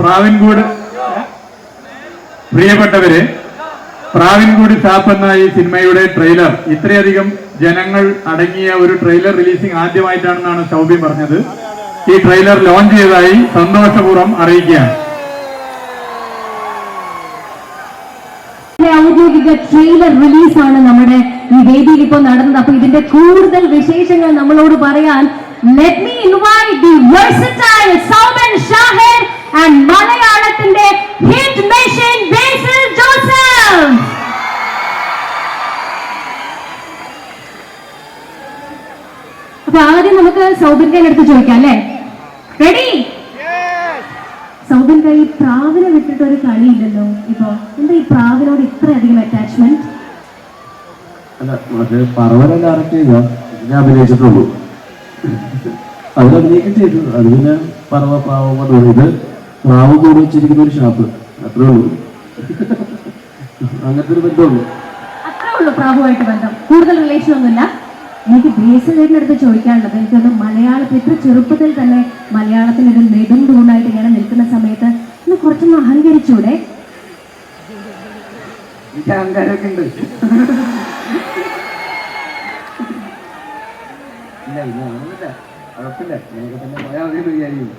പ്രാവിൻകൂട് പ്രിയപ്പെട്ടവരെ, പ്രാവിൻകൂട് ഷാപ്പ് എന്ന ഈ സിനിമയുടെ ട്രെയിലർ ഇത്രയധികം ജനങ്ങൾ അടങ്ങിയ ഒരു ട്രെയിലർ റിലീസിംഗ് ആദ്യമായിട്ടാണെന്നാണ് സൗബി പറഞ്ഞത്. ഈ ട്രെയിലർ ലോഞ്ച് ചെയ്തതായി സന്തോഷപൂർവ്വം അറിയിക്കുകയാണ്. ഔദ്യോഗിക ട്രെയിലർ റിലീസാണ് നമ്മുടെ ഈ വേദിയിൽ ഇപ്പോൾ നടന്നത്. അപ്പൊ ഇതിന്റെ കൂടുതൽ വിശേഷങ്ങൾ നമ്മളോട് പറയാൻ let me invite the versatile Souben Shahid and മലയാളത്തിന്റെ ഹിറ്റ് മെഷീൻ ബേസിൽ ജോസഫ്. അപ്പൊ ആദ്യം നമുക്ക് സൗബിൻ ഖാൻ എടുത്ത് ചോദിക്കാം അല്ലേ? റെഡി? സൗബിൻ ഖാൻ, ഈ പ്രാവിനെ വിട്ടിട്ട് ഒരു കളിയില്ലല്ലോ ഇപ്പൊ, എന്താ ഈ പ്രാവിനോട് ഇത്രയധികം അറ്റാച്ച്മെന്റ്? അല്ല, മറ്റേ പറവനെ ഡയറക്ട് ചെയ്താ ഞാൻ അഭിനയിച്ചിട്ടുള്ളൂ. അതിൽ അഭിനയിക്കാൻ ചെയ്തു. അത് പിന്നെ പറവ പ്രാവം കൊണ്ട് ഇത് പ്രാവ് കൂടി വെച്ചിരിക്കുന്ന ഒരു ഷാപ്പ്, അത്രേ ഉള്ളൂ. അങ്ങനത്തെ ഒരു ബന്ധമുള്ളൂ, അത്രേ ഉള്ളൂ. പ്രാവുമായിട്ട് ബന്ധം, കൂടുതൽ റിലേഷൻ ഒന്നുമില്ല. എനിക്ക് ബേസിലിന്റെ അടുത്ത് ചോദിക്കാനുള്ളത്, എനിക്കൊന്ന് മലയാളത്തിൽ ഇത്ര ചെറുപ്പത്തിൽ തന്നെ മലയാളത്തിന് ഒരു നെടും തൂണായിട്ട് ഇങ്ങനെ നിൽക്കുന്ന സമയത്ത് ഇന്ന് കുറച്ചൊന്ന് അഹങ്കരിച്ചൂടെ? എനിക്ക് അഹങ്കാരമൊക്കെ ഉണ്ട്. ഇല്ല ഇല്ല, അങ്ങനല്ല, കുഴപ്പമില്ല. എനിക്ക് തന്നെ പോയാൽ മതി വിചാരിക്കും.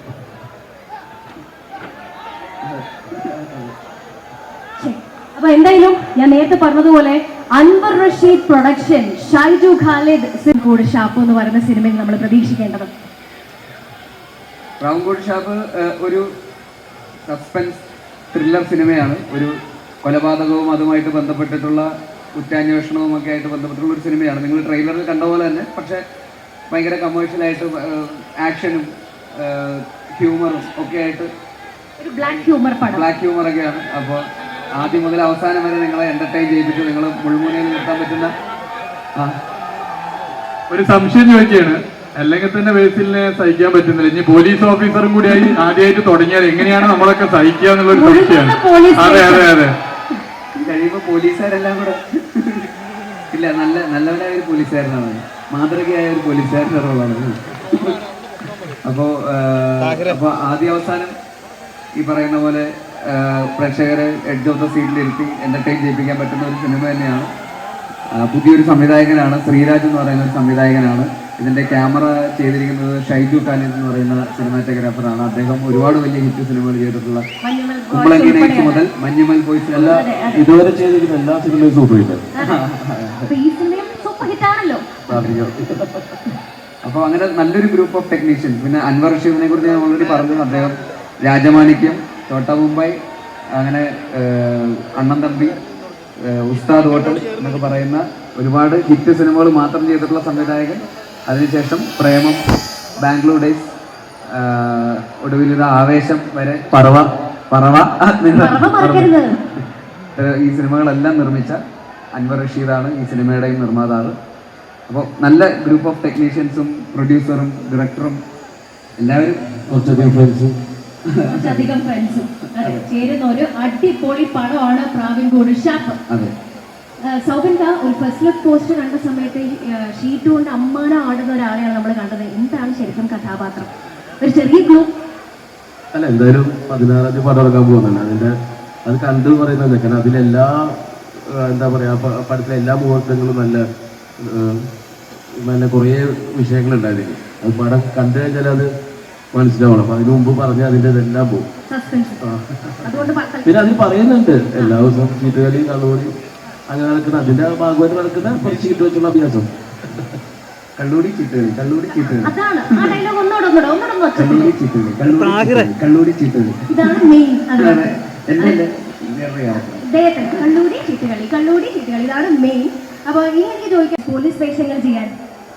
അപ്പൊ എന്തായാലും ഞാൻ നേരത്തെ പറഞ്ഞതുപോലെ അൻവർ റഷീദ് പ്രൊഡക്ഷൻ, ഷൈജു ഖാലിദ് കൂട് ഷാപ്പ് എന്ന് പറയുന്ന സിനിമയിൽ നമ്മൾ പ്രതീക്ഷിക്കേണ്ടത്. പ്രാവുംകൂട് ഷാപ്പ് ഒരു സസ്പെൻസ് ത്രില്ലർ സിനിമയാണ്. ഒരു കൊലപാതകവും അതുമായിട്ട് ബന്ധപ്പെട്ടിട്ടുള്ള കുറ്റാന്വേഷണവും ഒക്കെ ആയിട്ട് ബന്ധപ്പെട്ടുള്ള ഒരു സിനിമയാണ്. നിങ്ങൾ ട്രെയിലറിൽ കണ്ട പോലെ തന്നെ, പക്ഷേ ഭയങ്കര കമേഴ്ഷ്യലായിട്ട് ആക്ഷനും ഹ്യൂമറും ഒക്കെ ആയിട്ട് ഒരു ബ്ലാക്ക് ഹ്യൂമറൊക്കെയാണ്. അപ്പോൾ ആദ്യം മുതൽ അവസാനം വരെ നിങ്ങളെ എന്റർടൈൻ ചെയ്തിട്ട് നിങ്ങൾ മുൾമുനയിൽ നിർത്താൻ പറ്റുന്ന ഒരു സംശയം ചോദിക്കുകയാണ്. അല്ലെങ്കിൽ തന്നെ ബേസിലിനെ സഹിക്കാൻ പറ്റുന്നില്ല. ഇനി പോലീസ് ഓഫീസറും കൂടി ആദ്യമായിട്ട് തുടങ്ങിയാൽ എങ്ങനെയാണ് നമ്മളൊക്കെ സഹിക്കുക എന്നുള്ളൊരു സംശയമാണ്. അതെ അതെ അതെ, കഴിയുമ്പോൾ പോലീസുകാരെല്ലാം കൂടെ ഇല്ല, നല്ലവനായ ഒരു പോലീസുകാരനാണ്, മാതൃകയായ ഒരു പോലീസുകാരൻ്റെ റോളാണ്. അപ്പോൾ ആദ്യ അവസാനം ഈ പറയുന്ന പോലെ പ്രേക്ഷകരെ എഡ്ജ് ഓഫ് ദ സീറ്റിലിരുത്തി എന്റർടൈൻ ചെയ്യിപ്പിക്കാൻ പറ്റുന്ന ഒരു സിനിമ തന്നെയാണ്. പുതിയൊരു സംവിധായകനാണ്, ശ്രീരാജ് എന്ന് പറയുന്ന ഒരു സംവിധായകനാണ്. ഇതിന്റെ ക്യാമറ ചെയ്തിരിക്കുന്നത് ഷൈജു ഖാലിദ് എന്ന് പറയുന്ന സിനിമാറ്റോഗ്രാഫറാണ്. അദ്ദേഹം ഒരുപാട് വലിയ ഹിറ്റ് സിനിമകൾ ചെയ്തിട്ടുള്ള കുമ്പളങ്ങി നൈറ്റ്സ് മുതൽ മഞ്ഞുമൽ ബോയ്സ് ഇതുവരെ ചെയ്തിരിക്കുന്ന എല്ലാ സിനിമയും സൂപ്പർ ഹിറ്റ്. അപ്പോൾ അങ്ങനെ നല്ലൊരു ഗ്രൂപ്പ് ഓഫ് ടെക്നീഷ്യൻസ്. പിന്നെ അൻവർ റഷീദിനെ കുറിച്ച് ഞാൻ ഓൾറെഡി പറഞ്ഞു. അദ്ദേഹം രാജമാണിക്യം, ചോട്ട മുംബൈ, അങ്ങനെ അണ്ണൻ തമ്പി, ഉസ്താദ് ഹോട്ടൽ എന്നൊക്കെ പറയുന്ന ഒരുപാട് ഹിറ്റ് സിനിമകൾ മാത്രം ചെയ്തിട്ടുള്ള സംവിധായകൻ. അതിനുശേഷം പ്രേമം, ബാംഗ്ലൂർ ഡേയ്സ്, ഒടുവിലൊരു ആവേശം വരെ, പറവ ഈ സിനിമകളെല്ലാം നിർമ്മിച്ച അൻവർ റഷീദാണ് ഈ സിനിമയുടെയും നിർമ്മാതാവ്. അപ്പോൾ നല്ല ഗ്രൂപ്പ് ഓഫ് ടെക്നീഷ്യൻസും പ്രൊഡ്യൂസറും ഡയറക്ടറും എല്ലാവരും കുറച്ചധികം ഫ്രണ്ട്സും ചേരുന്ന ഒരു അടിപൊളി പടമാണ് പ്രാവിൻകൂട് ഷാപ്പ്. സൗബിൻ ഖാൻ, ഒരു ഫസ്റ്റ് ലുക്ക് പോസ്റ്റർ കണ്ട സമയത്ത് ഷീറ്റ് കൊണ്ട് അമ്മാന ആടുന്ന ഒരാളെയാണ് നമ്മൾ കണ്ടത്. എന്താണ് ശരിക്കും കഥാപാത്രം? ഒരു ചെറിയ ക്ലൂ. അല്ല, എന്തായാലും 16 പടം ഇറക്കാൻ പോകുന്നുണ്ട്. അതിന്റെ അത് കണ്ടു പറയുന്നത് കാരണം അതിലെല്ലാ എന്താ പറയാ, പടത്തിലെ എല്ലാ മുഹൂർത്തങ്ങളും നല്ല കുറേ വിഷയങ്ങളുണ്ടായിരുന്നു. അത് പടം കണ്ടു കഴിഞ്ഞാൽ അത് മനസ്സിലാവണം. അപ്പൊ അതിനു മുമ്പ് പറഞ്ഞ അതിന്റെ ഇതെല്ലാം പോകും. പിന്നെ അതിൽ പറയുന്നുണ്ട് എല്ലാ ദിവസവും ചീട്ടുകളി, കള്ളുകളി അങ്ങനെ നടക്കുന്ന, അതിന്റെ ഭാഗമായിട്ട് നടക്കുന്ന കുറച്ച് ചീട്ട് വെച്ചുള്ള അഭ്യാസം. കള്ളൂടി ചീട്ടുകളി, കള്ളൂടി ചീട്ടുകളി, കള്ളൂടി ചീട്ടുകളി, കള്ളൂടി ചീട്ടുകളി, ഇതാണ് മെയിൻ. അപ്പൊ ഇനി എനിക്ക് ചോദിക്കാം, പോലീസ് വേഷങ്ങൾ ചെയ്യാൻ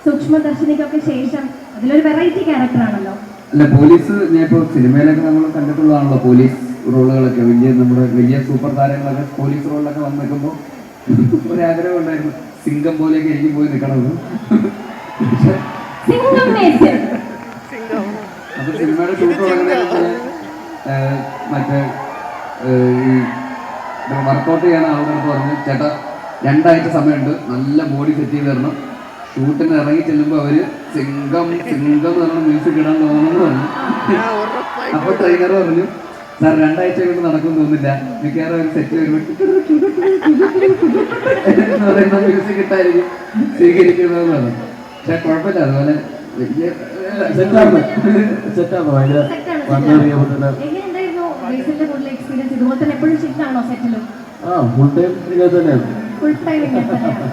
സൂക്ഷ്മദർശിനിക്കൊക്കെ ശേഷം അതിലൊരു വെറൈറ്റി ക്യാരക്ടറാണല്ലോ. അല്ല, പോലീസ് ഞാൻ ഇപ്പോൾ സിനിമയിലൊക്കെ നമ്മൾ കണ്ടിട്ടുള്ളതാണല്ലോ. പോലീസ് റോളുകളൊക്കെ നമ്മുടെ വലിയ സൂപ്പർ താരങ്ങളൊക്കെ പോലീസ് റോളിലൊക്കെ വന്ന് നിൽക്കുമ്പോൾ ഒരാഗ്രഹം ഉണ്ടായിരുന്നു, സിംഗം പോലെയൊക്കെ എനിക്ക് പോയി നിൽക്കണമെന്ന്. അപ്പൊ സിനിമയുടെ ഷൂട്ട് തുടങ്ങുന്നതിന് മറ്റേ ഈ വർക്കൗട്ട് ചെയ്യാൻ ആളുകൾക്ക് പറഞ്ഞു, ചേട്ടാ 2 ആഴ്ച സമയമുണ്ട്, നല്ല ബോഡി സെറ്റ് ചെയ്ത് തരണം. ഷൂട്ടിന് ഇറങ്ങി ചെല്ലുമ്പോൾ അവര് സിംഗം സിംഗം എന്ന് പറഞ്ഞ മ്യൂസിക് ഇടാൻ തോന്നണമെന്ന് പറഞ്ഞു. അപ്പൊ ട്രെയിനർ പറഞ്ഞു, സാർ 2 ആഴ്ച കൊണ്ട് നടക്കും തോന്നില്ല, മിക്കവാറും ഒരു സെറ്റിൽ എന്ന് പറയുന്ന മ്യൂസിക് ഇട്ടായിരിക്കും സ്വീകരിക്കുന്നതെന്നാണ്. പക്ഷെ കുഴപ്പമില്ല, അതുപോലെ വലിയ സെറ്റാണ് ഭയങ്കര വന്നറിയപ്പെട്ട എങ്ങനെയുണ്ടായിരുന്നു ബേസിലിന്റെ കൂടുതൽ എക്സ്പീരിയൻസ്? ഇതുപോലെ തന്നെ എപ്പോഴും ചില്ലാണോ സെറ്റിലും? ഫുൾ ടൈം ഇങ്ങനെ തന്നെയാണ്. ഫുൾ ടൈം ഇങ്ങനെ തന്നെയാണ്.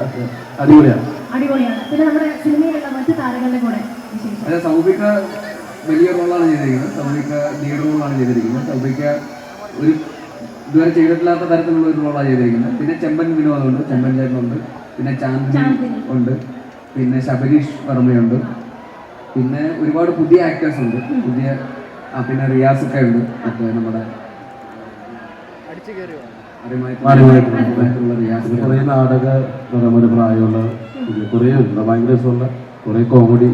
അടിപൊളിയാണ്. അടിപൊളിയാണ്. പിന്നെ നമ്മുടെ സിനിമയിലുള്ള മറ്റു താരങ്ങളുടെ കൂടെ വിശേഷം? അതെ, സൗബിക വലിയ റോളാണ് ചെയ്തിരിക്കുന്നത്. സൗബിക ലീഡ് റോളാണ് ചെയ്തിരിക്കുന്നത്. സൗബിക ഒരു ഇതുവരെ ചെയ്തിട്ടില്ലാത്ത തരത്തിലുള്ള ഒരു റോളാണ് ചെയ്തിരിക്കുന്നത്. പിന്നെ ചെമ്പൻ വിനോദമുണ്ട്, ചെമ്പൻ ചേട്ടനുണ്ട്, പിന്നെ ചാന്ദിനി ഉണ്ട്, പിന്നെ ശബരീഷ് വർമ്മയുണ്ട്, പിന്നെ ഒരുപാട് പുതിയ ആക്ടേഴ്സ് ഉണ്ട്. പിന്നെ റിയാസ് ഒക്കെ ഉണ്ട്. മറ്റേ നമ്മുടെ കുറെ നാടക നമ്മുടെ പ്രായമുള്ള കുറെ ഉണ്ട്, ഭയങ്കര രസമുള്ള കുറെ കോമഡി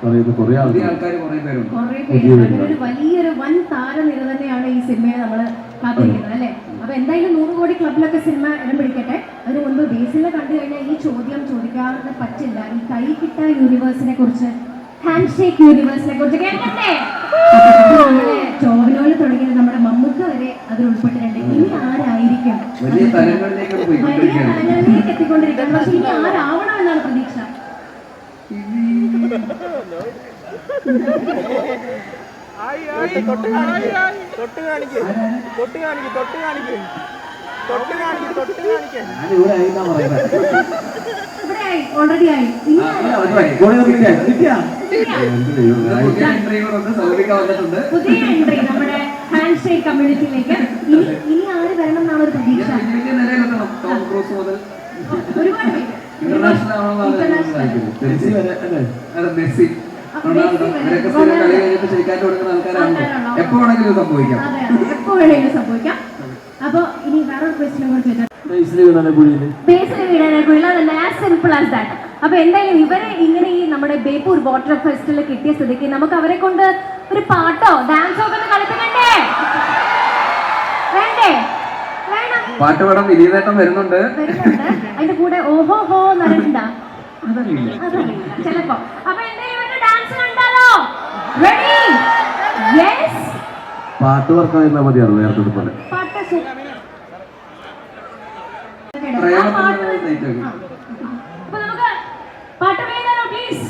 പറയുന്ന കുറെ ആൾക്കാർ കുറെ പേരുണ്ട്. ഒരു വലിയൊരു വൻ താരനിര തന്നെയാണ് ഈ സിനിമയെ നമ്മൾ കാത്തിരിക്കുന്നത് അല്ലേ? അപ്പൊ എന്തായാലും 100 കോടി ക്ലബിലൊക്കെ സിനിമ ഇടം പിടിക്കട്ടെ. അതിന് മുൻപ് ബേസിലെ കണ്ടു കഴിഞ്ഞാൽ ഈ ചോദ്യം ചോദിക്കാതെ പറ്റില്ല. ഈ കൈകിട്ട യൂണിവേഴ്സിനെ കുറിച്ച്, ഹാൻഡ് ഷേക്ക് യൂണിവേഴ്സിനെ കുറിച്ച് കേൾക്കട്ടെ. നമ്മുടെ ടോവിനോയിൽ തുടങ്ങിയത് നമ്മുടെ മമ്മൂക്ക വരെ അതിൽ ഉൾപ്പെട്ടിട്ടുണ്ട്. ഇനി ആരായിരിക്കും വലിയ തലങ്ങളിലേക്ക് എത്തിക്കൊണ്ടിരിക്കുന്നത്? പക്ഷെ ഇനി ആരാവണം എന്നാണ് പ്രതീക്ഷ? ഓൾറെഡി ആയി. പുതിയ എൻട്രി നമ്മുടെ ഹാൻഡ് ഷേക്ക് കമ്മ്യൂണിറ്റിയിലേക്ക്. ഇനി ആര് വരണം എന്നാണ് ഒരു പ്രതീക്ഷ? ഒരുപാട് പേര് മെസ്സി, റൊണാൾഡോ, ഇവരൊക്കെ സ്ഥിരം കളി കഴിഞ്ഞിട്ട് ശരിക്കാറ്റ് കൊടുക്കുന്ന ആൾക്കാരാണല്ലോ. എപ്പോ വേണമെങ്കിലും സംഭവിക്കാം. എപ്പോ വേണമെങ്കിലും സംഭവിക്കാം. അപ്പൊ ഇനി വേറൊരു ക്വസ്റ്റ്യൻ കൂടെ ചോദിക്കാം. ബേസിൽ വീണാനെ കുഴിയില്ല, ആസ് സിമ്പിൾ ആസ് ദാറ്റ്. അപ്പൊ എന്തായാലും ഇവരെ ഇങ്ങനെ ഈ നമ്മുടെ ബേപ്പൂർ വാട്ടർ ഫെസ്റ്റിൽ കിട്ടിയ സ്ഥിതിക്ക് നമുക്ക് അവരെ കൊണ്ട് ഒരു പാട്ടോ ഡാൻസോ ഒക്കെ കളിപ്പിക്കണ്ടേ? വേണ്ടേ? വേണം. പാട്ട് പാടാൻ വിനീതേട്ടൻ വരുന്നുണ്ട്. അതിന്റെ കൂടെ ഓഹോ ഹോ നരണ്ട ചിലപ്പോ. അപ്പൊ എന്തായാലും ഡാൻസ് കണ്ടാലോ? റെഡി? യെസ്. പാട്ട് വർക്കാൻ ഇരുന്നാൽ മതിയായിരുന്നു നേരത്തെ പോലെ. പാട്ട് അപ്പൊ നമുക്ക് പാട്ട് വേണോ പ്ലീസ്?